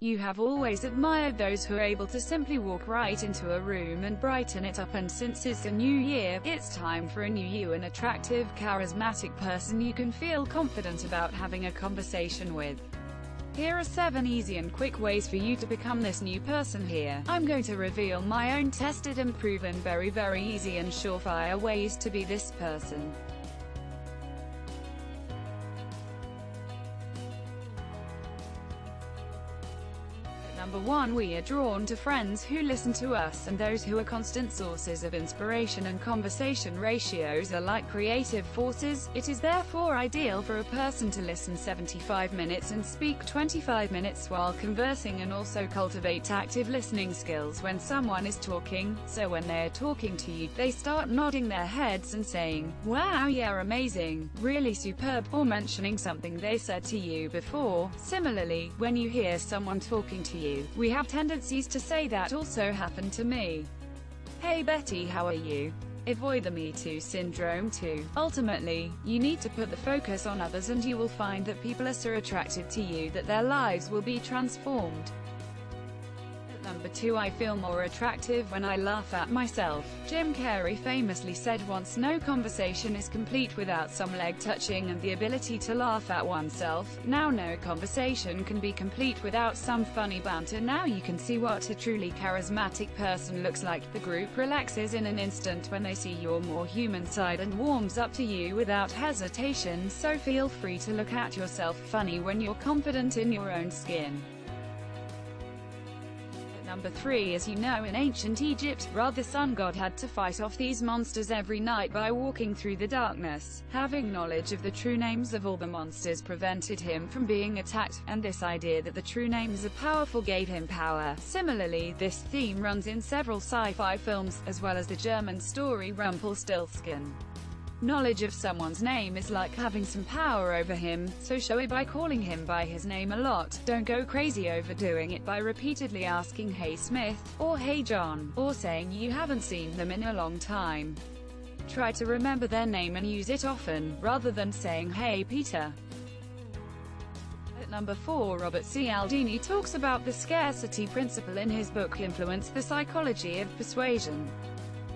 You have always admired those who are able to simply walk right into a room and brighten it up, and since it's a new year, it's time for a new you, an attractive, charismatic person you can feel confident about having a conversation with. Here are 7 easy and quick ways for you to become this new person. Here, I'm going to reveal my own tested and proven very easy and surefire ways to be this person. Number 1. We are drawn to friends who listen to us, and those who are constant sources of inspiration and conversation. Ratios are like creative forces. It is therefore ideal for a person to listen 75 minutes and speak 25 minutes while conversing, and also cultivate active listening skills when someone is talking, so when they're talking to you, they start nodding their heads and saying, "Wow, yeah, amazing, really superb," or mentioning something they said to you before. Similarly, when you hear someone talking to you, we have tendencies to say, "That also happened to me." "Hey Betty, how are you?" Avoid the me too syndrome. Ultimately, you need to put the focus on others, and you will find that people are so attracted to you that their lives will be transformed. Number 2. I feel more attractive when I laugh at myself. Jim Carrey famously said once, "No conversation is complete without some leg touching and the ability to laugh at oneself." Now no conversation can be complete without some funny banter. Now you can see what a truly charismatic person looks like. The group relaxes in an instant when they see your more human side and warms up to you without hesitation, so feel free to look at yourself funny when you're confident in your own skin. Number 3. As you know, in ancient Egypt, the sun god had to fight off these monsters every night by walking through the darkness. Having knowledge of the true names of all the monsters prevented him from being attacked, and this idea that the true names are powerful gave him power. Similarly, this theme runs in several sci-fi films, as well as the German story Rumpelstiltskin. Knowledge of someone's name is like having some power over him, so show it by calling him by his name a lot. Don't go crazy overdoing it by repeatedly asking "Hey Smith," or "Hey John," or saying you haven't seen them in a long time. Try to remember their name and use it often, rather than saying "Hey Peter." At number 4. Robert Cialdini talks about the scarcity principle in his book Influence: The Psychology of Persuasion.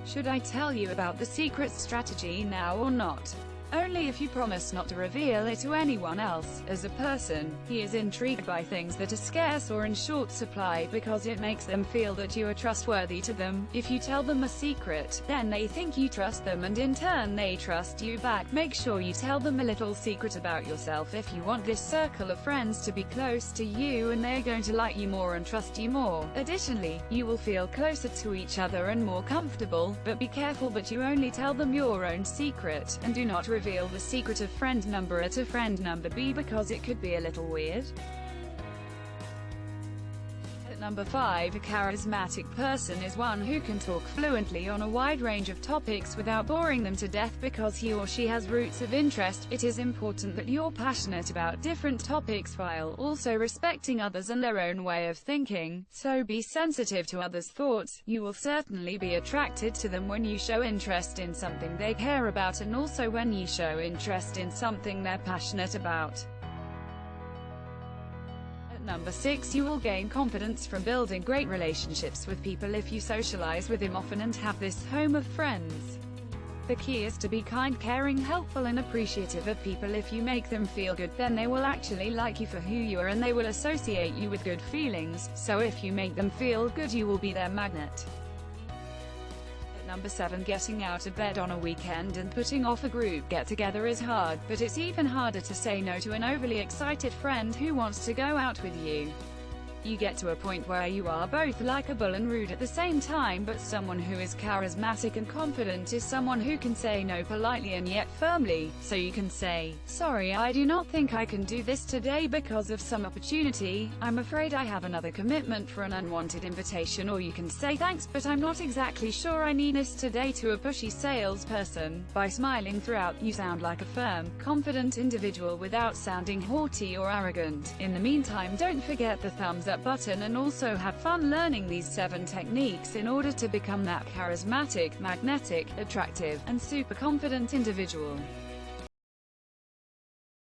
Should I tell you about the secret strategy now or not? Only if you promise not to reveal it to anyone else. As a person, he is intrigued by things that are scarce or in short supply because it makes them feel that you are trustworthy to them. If you tell them a secret, then they think you trust them, and in turn they trust you back. Make sure you tell them a little secret about yourself if you want this circle of friends to be close to you, and they're going to like you more and trust you more. Additionally, you will feel closer to each other and more comfortable, but be careful that you only tell them your own secret, and do not reveal the secret of friend number A to friend number B, because it could be a little weird. At number 5. A charismatic person is one who can talk fluently on a wide range of topics without boring them to death because he or she has roots of interest. It is important that you're passionate about different topics while also respecting others and their own way of thinking, so be sensitive to others' thoughts. You will certainly be attracted to them when you show interest in something they care about, and also when you show interest in something they're passionate about. Number 6. You will gain confidence from building great relationships with people if you socialize with them often and have this home of friends. The key is to be kind, caring, helpful and appreciative of people. If you make them feel good, then they will actually like you for who you are, and they will associate you with good feelings. So if you make them feel good, you will be their magnet. Number 7. Getting out of bed on a weekend and putting off a group get-together is hard, but it's even harder to say no to an overly excited friend who wants to go out with you. You get to a point where you are both likable and rude at the same time, but someone who is charismatic and confident is someone who can say no politely and yet firmly. So you can say, "Sorry, I do not think I can do this today because of some opportunity. I'm afraid I have another commitment for an unwanted invitation." Or you can say, "Thanks, but I'm not exactly sure I need this today," to a pushy salesperson. By smiling throughout, you sound like a firm, confident individual without sounding haughty or arrogant. In the meantime, don't forget the thumbs up button and also have fun learning these 7 techniques in order to become that charismatic, magnetic, attractive, and super confident individual.